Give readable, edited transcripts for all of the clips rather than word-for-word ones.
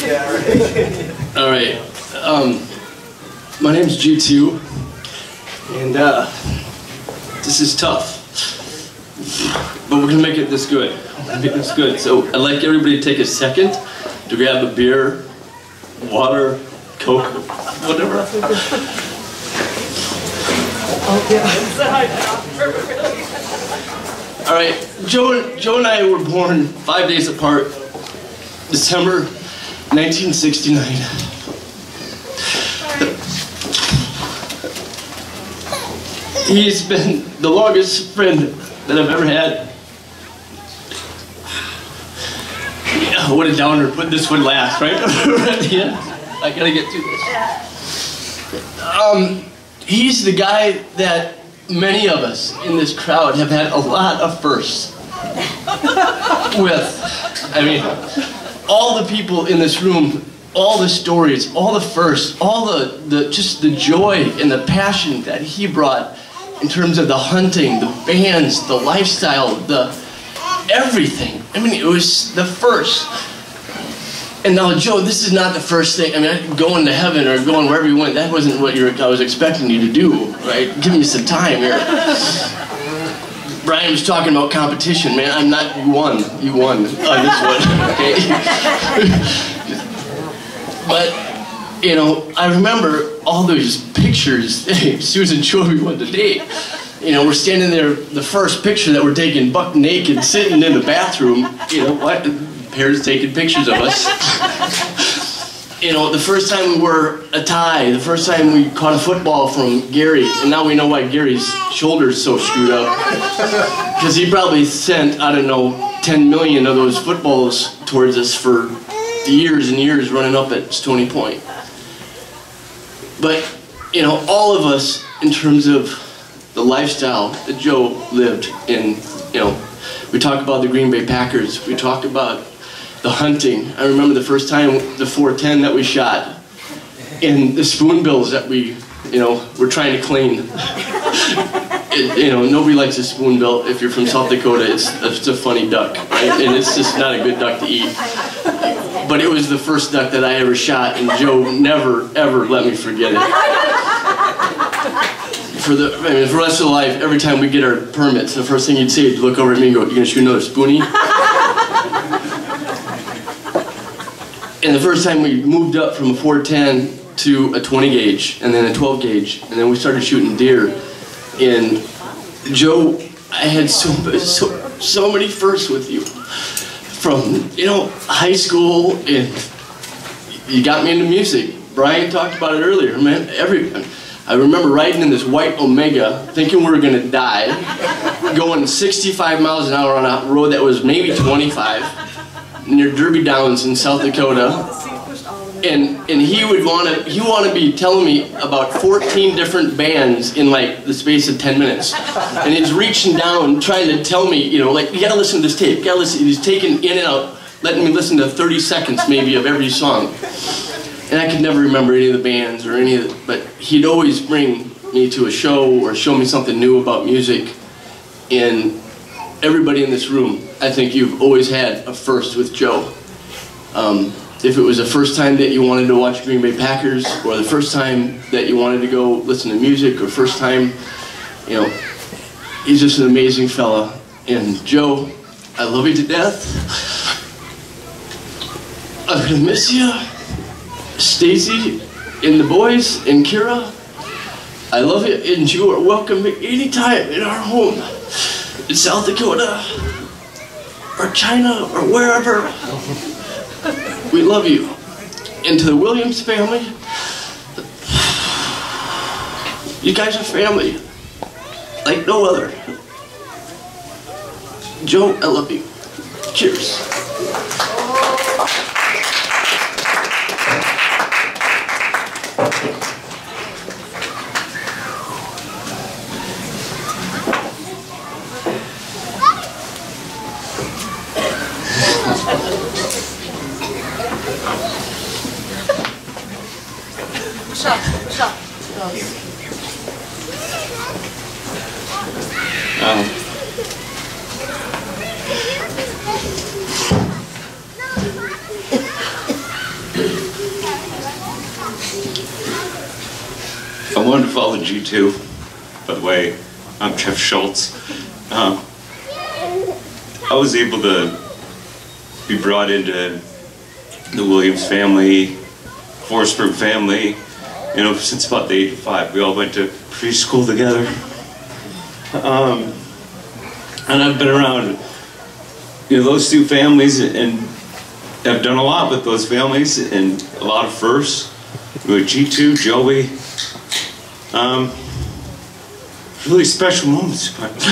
Yeah, right. All right. My name's G2, and this is tough, but we're gonna make it this good. Make this good. So I'd like everybody to take a second to grab a beer, water, Coke, whatever. All right, Joe and I were born 5 days apart, December 1969. He's been the longest friend that I've ever had. Yeah, what a downer, put this one last, right? Yeah, I gotta get through this. He's the guy that many of us in this crowd have had a lot of firsts with. I mean, all the people in this room, all the stories, all the firsts, all just the joy and the passion that he brought in terms of the hunting, the bands, the lifestyle, the everything. I mean, it was the first. And now, Joe, this is not the first thing. I mean, going to heaven or going wherever you went, that wasn't what I was expecting you to do, right? Give me some time here. Brian was talking about competition, man. I'm not, you won on this one, okay? But, you know, I remember all those pictures Susan showed me one today. You know, we're standing there, the first picture that we're taking buck naked, sitting in the bathroom, you know, what? Parents taking pictures of us. You know, the first time we wore a tie, the first time we caught a football from Gary, and now we know why Gary's shoulder's so screwed up. Because he probably sent, I don't know, 10 million of those footballs towards us for years and years running up at Stony Point. But, you know, all of us, in terms of the lifestyle that Joe lived in, you know, we talk about the Green Bay Packers, we talk about the hunting. I remember the first time, the 410 that we shot, and the spoonbills that we, you know, were trying to clean. You know, nobody likes a spoonbill. If you're from South Dakota, it's a funny duck, right? And it's just not a good duck to eat. But it was the first duck that I ever shot, and Joe never, ever let me forget it. For the rest of the life, every time we get our permits, the first thing you'd say is look over at me and go, "You gonna shoot another spoonie?" And the first time we moved up from a 410 to a 20 gauge, and then a 12 gauge, and then we started shooting deer. And Joe, I had so many firsts with you. From, you know, high school, and you got me into music. Brian talked about it earlier, man. I remember riding in this white Omega, thinking we were gonna die, going 65 miles an hour on a road that was maybe 25, near Derby Downs in South Dakota. And he wanted to be telling me about 14 different bands in like the space of 10 minutes. And he's reaching down, trying to tell me, you know, like, you gotta listen to this tape, you gotta listen. He's taking in and out, letting me listen to 30 seconds maybe of every song. And I could never remember any of the bands or any of it, but he'd always bring me to a show or show me something new about music. And everybody in this room, I think you've always had a first with Joe. If it was the first time that you wanted to watch Green Bay Packers, or the first time that you wanted to go listen to music, or first time, you know, he's just an amazing fella. And Joe, I love you to death. I'm gonna miss you. Stacy, and the boys, and Kira, I love you, and you are welcome anytime in our home in South Dakota, or China, or wherever. We love you. And to the Williams family, you guys are family, like no other. Joe, I love you. Cheers. wanted to follow G2. By the way, I'm Jeff Schultz. I was able to be brought into the Williams family, Forsberg family, you know, since about the age of 5. We all went to preschool together. And I've been around, you know, those two families, and I've done a lot with those families, and a lot of firsts with G2, Joey. Really special moments in my life.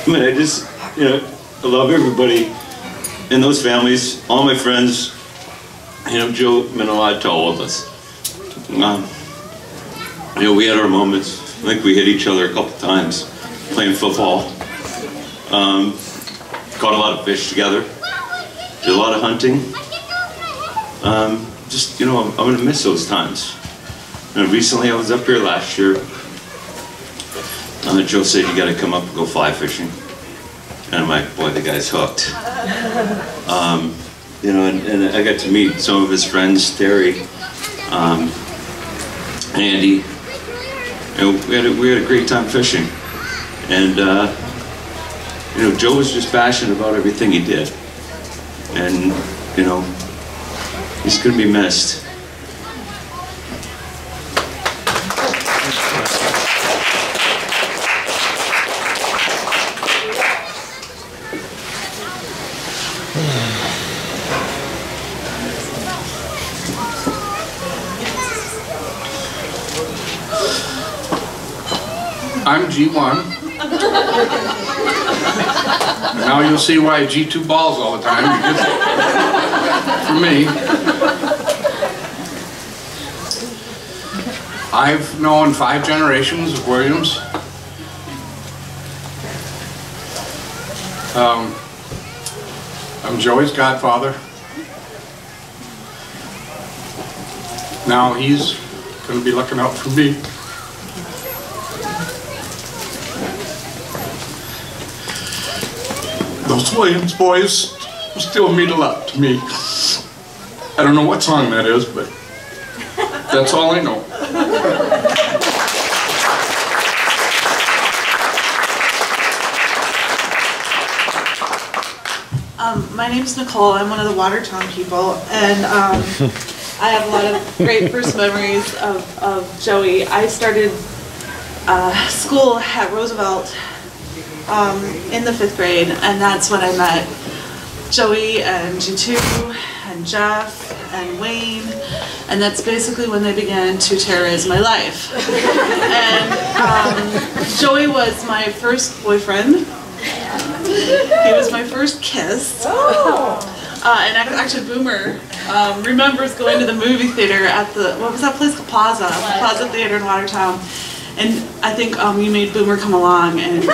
I mean, I just, you know, I love everybody in those families, all my friends. You know, Joe meant a lot to all of us. You know, we had our moments. I think we hit each other a couple times playing football. Caught a lot of fish together. Did a lot of hunting. Just, you know, I'm gonna miss those times. And recently, I was up here last year. Joe said, you gotta come up and go fly fishing. And I'm like, boy, the guy's hooked. You know, and I got to meet some of his friends, Terry, Andy. You know, we had a great time fishing. And, you know, Joe was just passionate about everything he did. And, you know, he's gonna be missed. I'm G1. Now you'll see why G2 balls all the time. For me. I've known 5 generations of Williams. I'm Joey's godfather. Now he's going to be looking out for me. Those Williams boys still mean a lot to me. I don't know what song that is, but that's all I know. My name's Nicole. I'm one of the Watertown people, and I have a lot of great first memories of Joey. I started school at Roosevelt in the 5th grade, and that's when I met Joey and G2 and Jeff and Wayne, and that's basically when they began to terrorize my life. And Joey was my first boyfriend. He was my first kiss. And actually Boomer remembers going to the movie theater at the, what was that place called? Plaza Theater in Watertown. And I think you made Boomer come along, and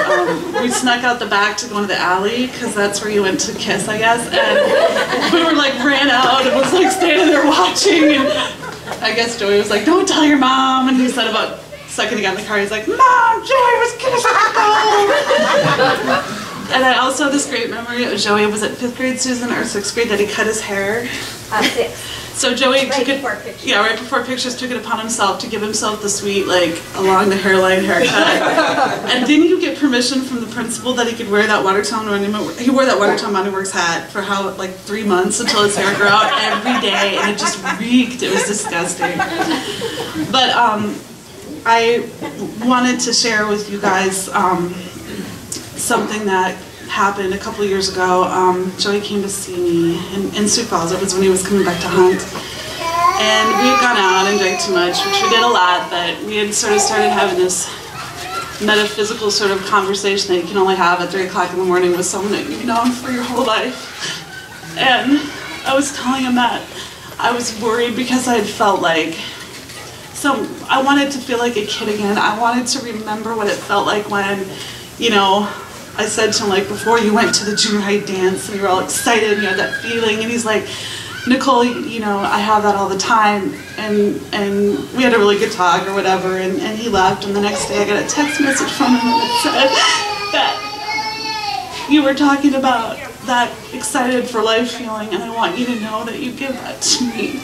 we snuck out the back to go into the alley, because that's where you went to kiss, I guess. And Boomer like ran out and was like standing there watching, and I guess Joey was like, don't tell your mom. And he said about a second he got in the car, he's like, Mom, Joey was kissing Nicole. And I also have this great memory of Joey was at 5th grade, Susan, or 6th grade, that he cut his hair. 6. So Joey took it, pictures. yeah, right before pictures, took it upon himself to give himself the sweet, like, along the hairline haircut. And didn't you get permission from the principal that he could wear that Watertown Monument? He wore that Watertown Monument Works hat for how, like, 3 months until his hair grew out every day, and it just reeked. It was disgusting. But I wanted to share with you guys something that happened a couple of years ago. Joey came to see me in Sioux Falls. It was when he was coming back to hunt. And we had gone out and drank too much, which we did a lot, but we had sort of started having this metaphysical sort of conversation that you can only have at 3 o'clock in the morning with someone that you've known for your whole life. And I was telling him that I was worried because I had felt like, I wanted to feel like a kid again. I wanted to remember what it felt like when, you know, I said to him, like, before you went to the junior high dance and you were all excited and you had that feeling, and he's like, Nicole, you know, I have that all the time, and we had a really good talk or whatever, and he left, and the next day I got a text message from him that said that you were talking about that excited for life feeling, and I want you to know that you give that to me.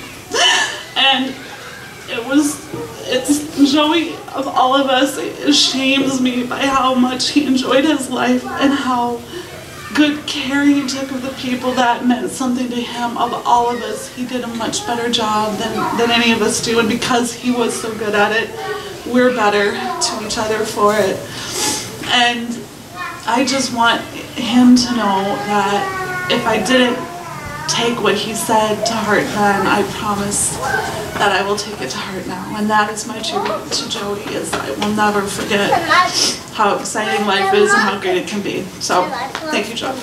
And it's Joey, of all of us, it shames me by how much he enjoyed his life and how good care he took of the people that meant something to him. Of all of us, he did a much better job than any of us do, and because he was so good at it, we're better to each other for it. And I just want him to know that if I didn't take what he said to heart then, I promise that I will take it to heart now. And that is my tribute to Joey, is I will never forget how exciting life is and how great it can be. So, thank you, Joey.